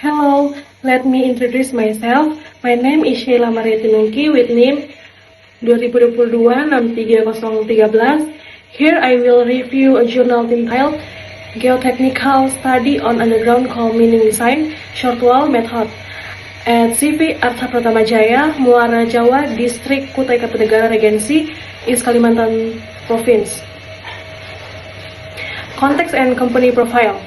Hello, let me introduce myself. My name is Sheila Maria Tinungki with name 2022-63013. Here I will review a journal entitled Geotechnical Study on Underground Coal Mining Design Shortwall Method at CV Arta Pratama Jaya, Muara Jawa, District Kutai Kartanegara Regency, East Kalimantan Province. Context and company profile.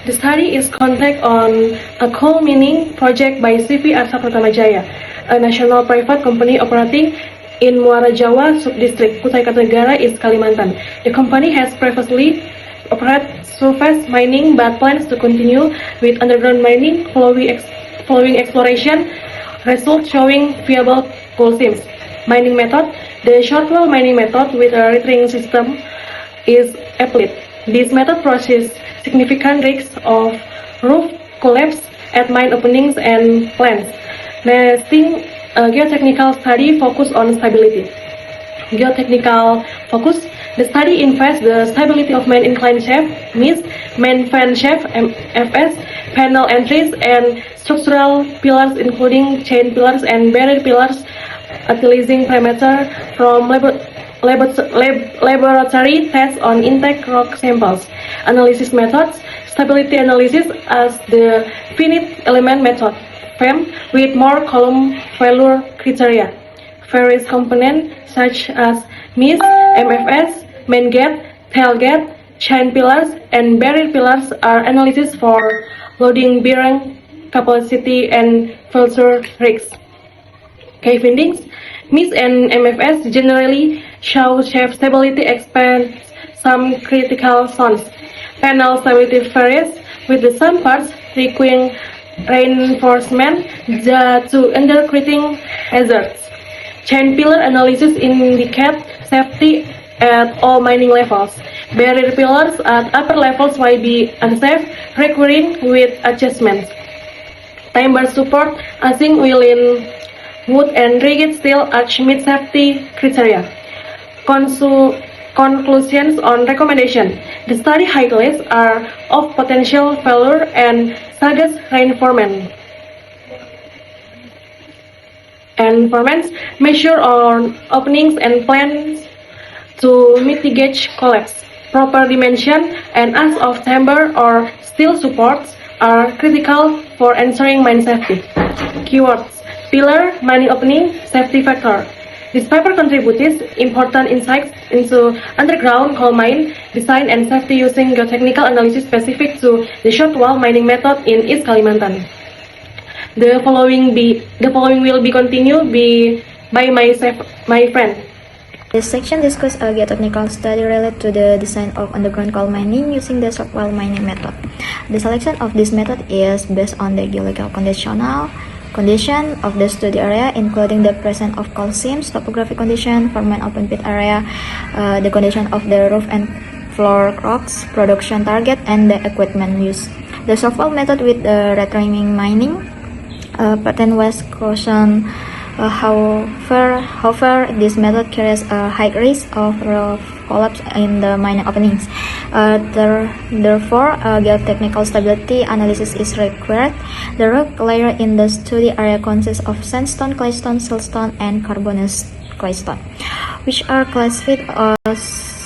The study is conducted on a coal mining project by CV Arta Pratama Jaya, a national private company operating in Muara Jawa Subdistrict, Kutai Kartanegara, East Kalimantan. The company has previously operated surface mining but plans to continue with underground mining following exploration results showing viable coal seams. Mining method. The shortwall mining method with a retaining system is applied. This method poses significant risks of roof collapse at mine openings and plants. Nesting geotechnical study focus on stability. Geotechnical focus. The study investigates the stability of main incline shaft, MIS, main fan shaft, MFS, panel entries, and structural pillars including chain pillars and barrier pillars, utilizing parameters from laboratory tests on intake rock samples. Analysis methods. Stability analysis as the finite element method, FEM, with more column failure criteria. Various components such as MIS, MFS, main gate, tail gate, chain pillars, and barrier pillars are analysis for loading bearing capacity and failure risks. Key findings. MIS and MFS generally show shaft stability expands some critical zones. Panel stability varies, with the some parts requiring reinforcement to undercutting hazards. Chain pillar analysis indicates safety at all mining levels. Barrier pillars at upper levels might be unsafe, requiring with adjustments. Timber support asing within wood and rigid steel arch meet safety criteria. Conclusions on recommendation. The study highlights are of potential failure and suggests reinforcement. Measure on openings and plans to mitigate collapse. Proper dimension and as of timber or steel supports are critical for ensuring mine safety. Keywords: pillar, mining opening, safety factor. This paper contributes important insights into underground coal mine design and safety using geotechnical analysis specific to the shortwall mining method in East Kalimantan. The following will be continued by my friend. This section discusses a geotechnical study related to the design of underground coal mining using the shortwall mining method. The selection of this method is based on the geological condition of the study area, including the presence of coal seams, topographic condition for main open pit area, the condition of the roof and floor rocks, production target, and the equipment used. The shortwall method with the retaining mining pattern was cautioned. However, this method carries a high risk of roof collapse in the mining openings. Therefore, geotechnical stability analysis is required. The rock layer in the study area consists of sandstone, claystone, siltstone, and carbonate claystone, which are classified as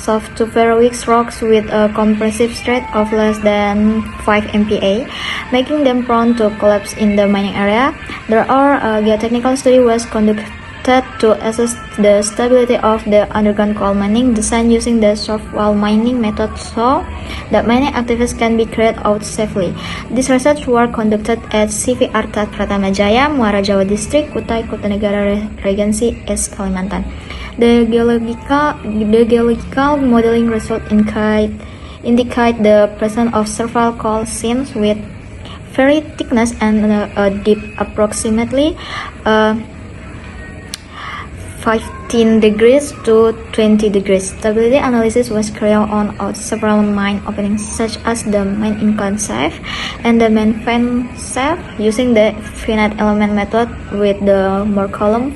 soft to very weak rocks with a compressive strength of less than 5 MPa, making them prone to collapse in the mining area. There are geotechnical study was conducted to assess the stability of the underground coal mining design using the shortwall mining method so that mining activities can be carried out safely. This research was conducted at CV Arta Pratama Jaya, Muara Jawa District, Kutai Kartanegara Regency, East Kalimantan. The geological modeling result indicate the presence of several coal seams with very thickness and a depth approximately 15 degrees to 20 degrees. Stability analysis was carried on out several mine openings, such as the main incline shaft and the main fan shaft, using the finite element method with the more column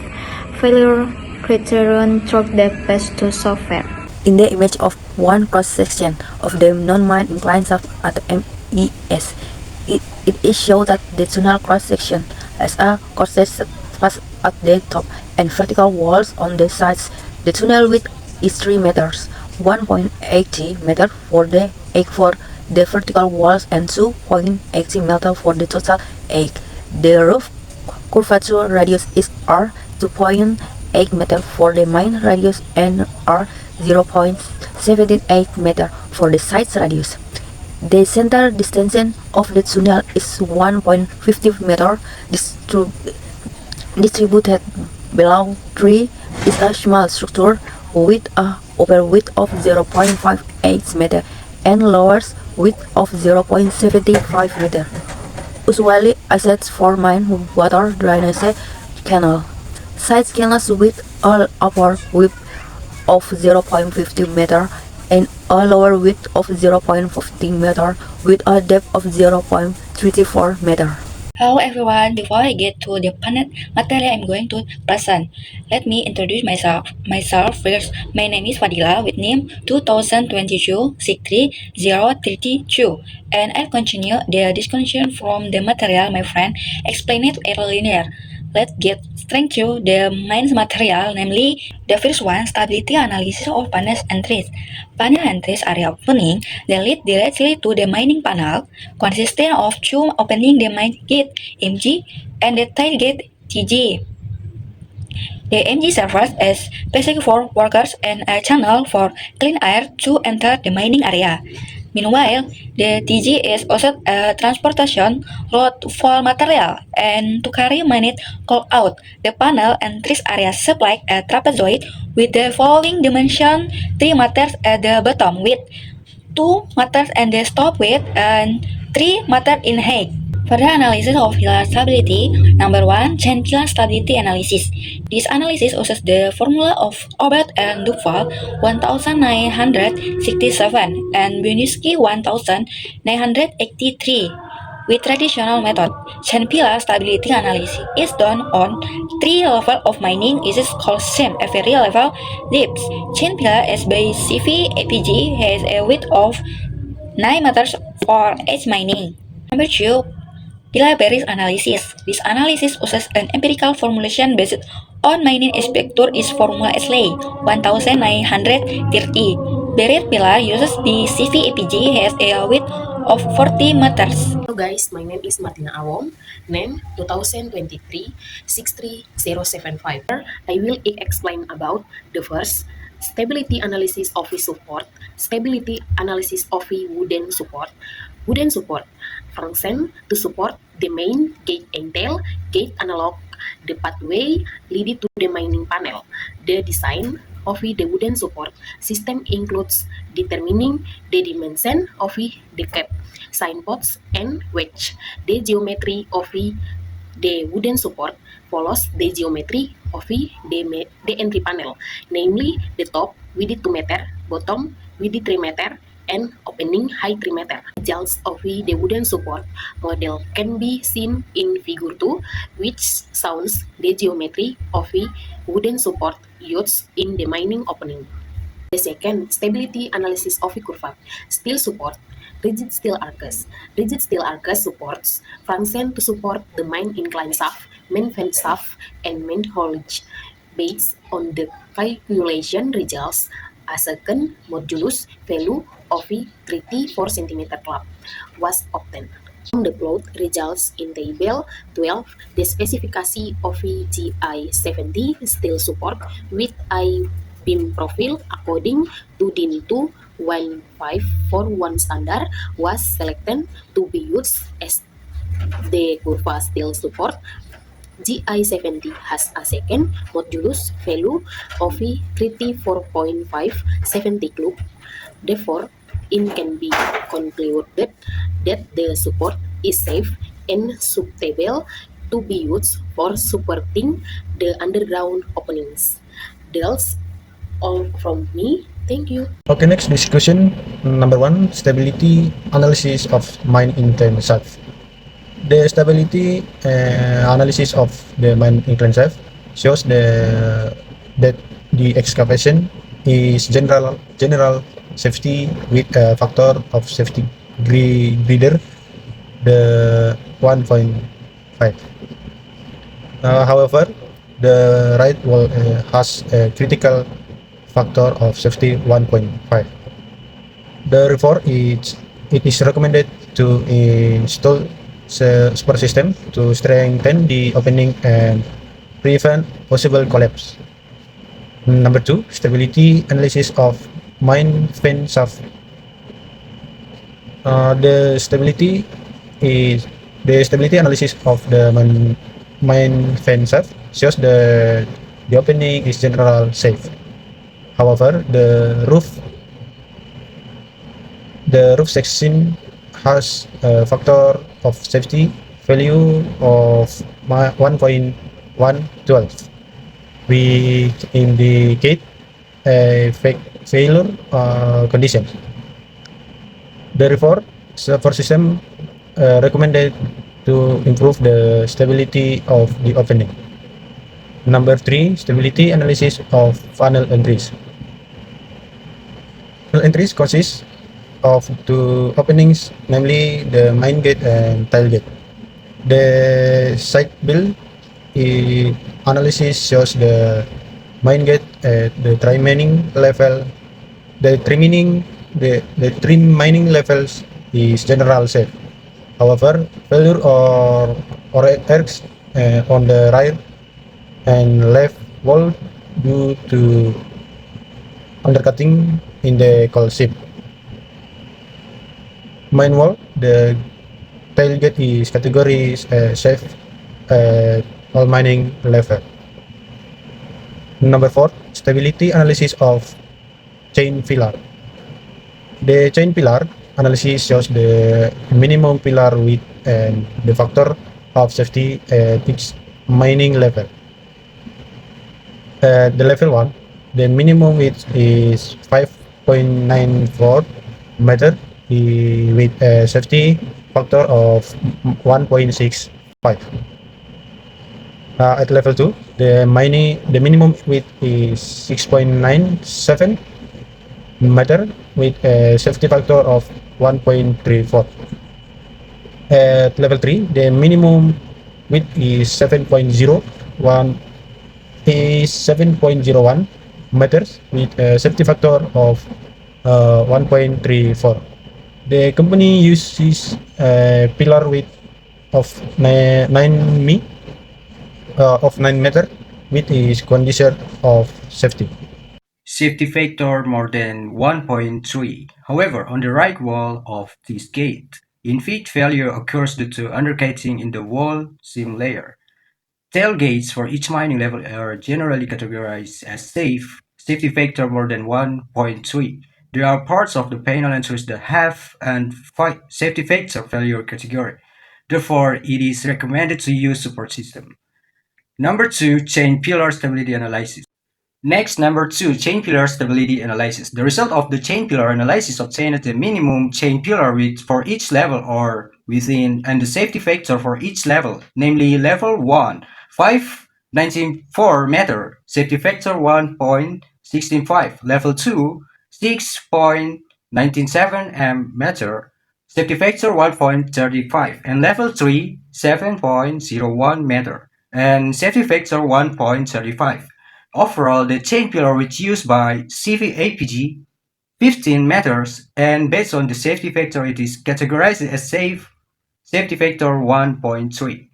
failure criterion through the PES2 software. In the image of one cross-section of the non-mine incline shaft at MES, it is shown that the tunnel cross-section has a corset space at the top and vertical walls on the sides. The tunnel width is 3 meters, 1.80 meter for the vertical walls and 2.80 meter for the total height. The roof curvature radius is R 2.8 meter for the main radius and R 0.78 meter for the side radius. The center distance of the tunnel is 1.50 meter. Distributed below 3 is a small structure with a upper width of 0.58 meter and lower width of 0.75 meter. Usually assets for mine water drainage canal. Side canals with a upper width of 0.50 meter and a lower width of 0.15 meter with a depth of 0.34 meter. Hello everyone, before I get to the panel material I'm going to present, let me introduce myself first. My name is Fadila with name 2022-63032, and I'll continue the discussion from the material my friend explained it earlier. Let's get straight to the main material, namely the first one, stability analysis of panels entries. Panel entries are opening that lead directly to the mining panel, consisting of two opening the mine gate MG and the tail gate TG. The MG serves as passage for workers and a channel for clean air to enter the mining area. Meanwhile, the TG is also a transportation route for material and to carry mined coal out. The panel entries area supply a trapezoid with the following dimension: 3 meters at the bottom width, 2 meters at the top width, and 3 meters in height. Further analysis of pillar stability. Number 1. Chain pillar stability analysis. This analysis uses the formula of Obert and Duval 1967 and Buniski 1983. With traditional method, chain pillar stability analysis is done on 3 levels of mining. It is called same every level depths. Chain pillar S by CV APG has a width of 9 meters for each mining. Number 2. Pillar-Beris analysis. This analysis uses an empirical formulation based on mining inspector is formula SLA 1930. Buried pillar uses the CVAPG has a width of 40 meters. Hello guys, my name is Martina Awong, name 2023-63075. I will explain about the first stability analysis of the support, stability analysis of the wooden support. Wooden support function to support the main gate and tail gate analog the pathway leading to the mining panel. The design of the wooden support system includes determining the dimension of the cap, signposts, and wedge. The geometry of the wooden support follows the geometry of the entry panel, namely the top with the 2 meter, bottom with the 3 meter, and opening height 3 meter. Results of the wooden support model can be seen in figure 2, which shows the geometry of the wooden support used in the mining opening. The second, stability analysis of the curved steel support. Rigid steel arches. Rigid steel arches supports function to support the main incline shaft, main fan shaft, and main haulage. Based on the calculation results, a second modulus value of the 34 cm club was obtained. From the plot results in table 12, the specification of the GI-70 steel support with a beam profile according to DIN 21541 standard was selected to be used as the curved steel support. GI-70 has a second modulus value of 34.570 club. Therefore, it can be concluded that the support is safe and suitable to be used for supporting the underground openings. That's all from me. Thank you. Okay, next discussion. Number one, stability analysis of mine incline shaft. The stability analysis of the mine incline shaft shows that the excavation is general safety with a factor of safety greater the 1.5. However, the right wall has a critical factor of safety 1.5. Therefore, it is recommended to install support system to strengthen the opening and prevent possible collapse. Number two, stability analysis of mine fan shaft. The stability is the stability analysis of the mine fan shaft shows the opening is general safe. However, the roof section has a factor of safety value of 1.112, which indicate a failure condition. Therefore, support system recommended to improve the stability of the opening. Number three, stability analysis of funnel entries. Funnel entries consist of two openings, namely the mine gate and tail gate. The site build analysis shows the mine gate at the trim mining level. The trim mining levels is general safe. However, failure or errors on the right and left wall due to undercutting in the coal ship. Mine wall, the tailgate is category safe at all mining level. Number four, stability analysis of chain pillar. The chain pillar analysis shows the minimum pillar width and the factor of safety at each mining level. At the level 1, the minimum width is 5.94 meter with a safety factor of 1.65. At level 2, the minimum width is 6.97 meter with a safety factor of 1.34. At level 3, the minimum width is 7.01 meters with a safety factor of 1.34. The company uses a pillar width of 9 meter with is condition of safety. Safety factor more than 1.3. However, on the right wall of this gate, in-feed failure occurs due to undercutting in the wall seam layer. Tailgates for each mining level are generally categorized as safe, safety factor more than 1.3. There are parts of the panel entries that have and safety factor failure category. Therefore, it is recommended to use support system. Number 2, chain pillar stability analysis. Next, number 2, chain pillar stability analysis. The result of the chain pillar analysis obtained the minimum chain pillar width for each level or within and the safety factor for each level, namely level 1, 5.94 meter, safety factor 1.165, level 2, 6.197 meter, safety factor 1.35, and level 3, 7.01 meter, and safety factor 1.35. Overall, the chain pillar was used by CVAPG 15 meters, and based on the safety factor, it is categorized as safe, safety factor 1.3.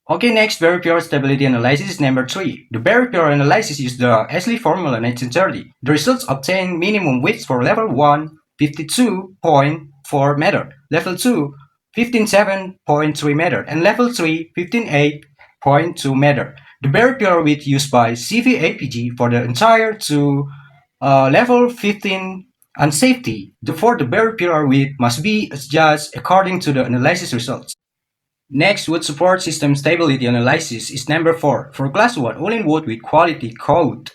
Okay, next, very pure stability analysis is number 3. The very pure analysis used the Ashley formula 1930. The results obtain minimum width for level 1, 52.4 meter, level 2, 15.7.3 meter, and level 3, 15.8.2 meter. The very pure width used by CVAPG for the entire to level 15 and safety. Therefore, the very pure width must be adjusted according to the analysis results. Next, wood support system stability analysis is number 4. For class 1, all in wood with quality code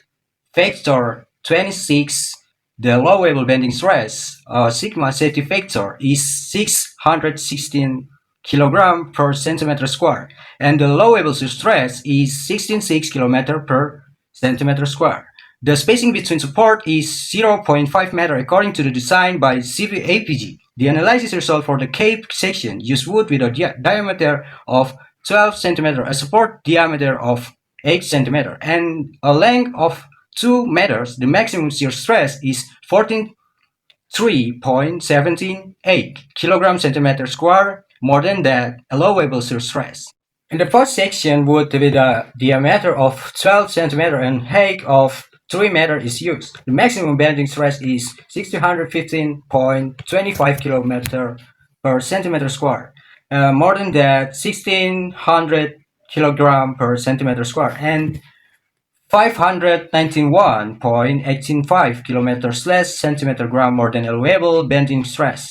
factor 26, the allowable bending stress, sigma safety factor, is 616 kilogram per centimeter square, and the allowable shear stress is 16.6 kilometer per centimeter square. The spacing between support is 0.5 meter according to the design by CVAPG. The analysis result for the cape section used wood with a diameter of 12 cm, a support diameter of 8 cm, and a length of 2 meters. The maximum shear stress is 14.3.178 kilogram centimeter square, more than that allowable shear stress. In the first section, wood with a diameter of 12 cm and height of 3 meters is used. The maximum bending stress is 1615.25 kilometer per centimeter square. More than that, 1600 kilogram per centimeter square, and 591.185 kilometers less centimeter gram more than allowable bending stress.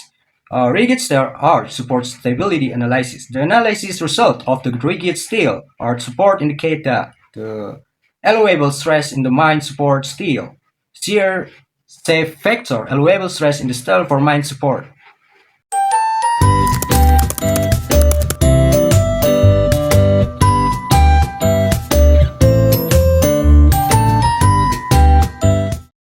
Rigid steel arch support stability analysis. The analysis result of the rigid steel arch support indicate that the allowable stress in the mine support steel, shear safe factor, allowable stress in the steel for mine support,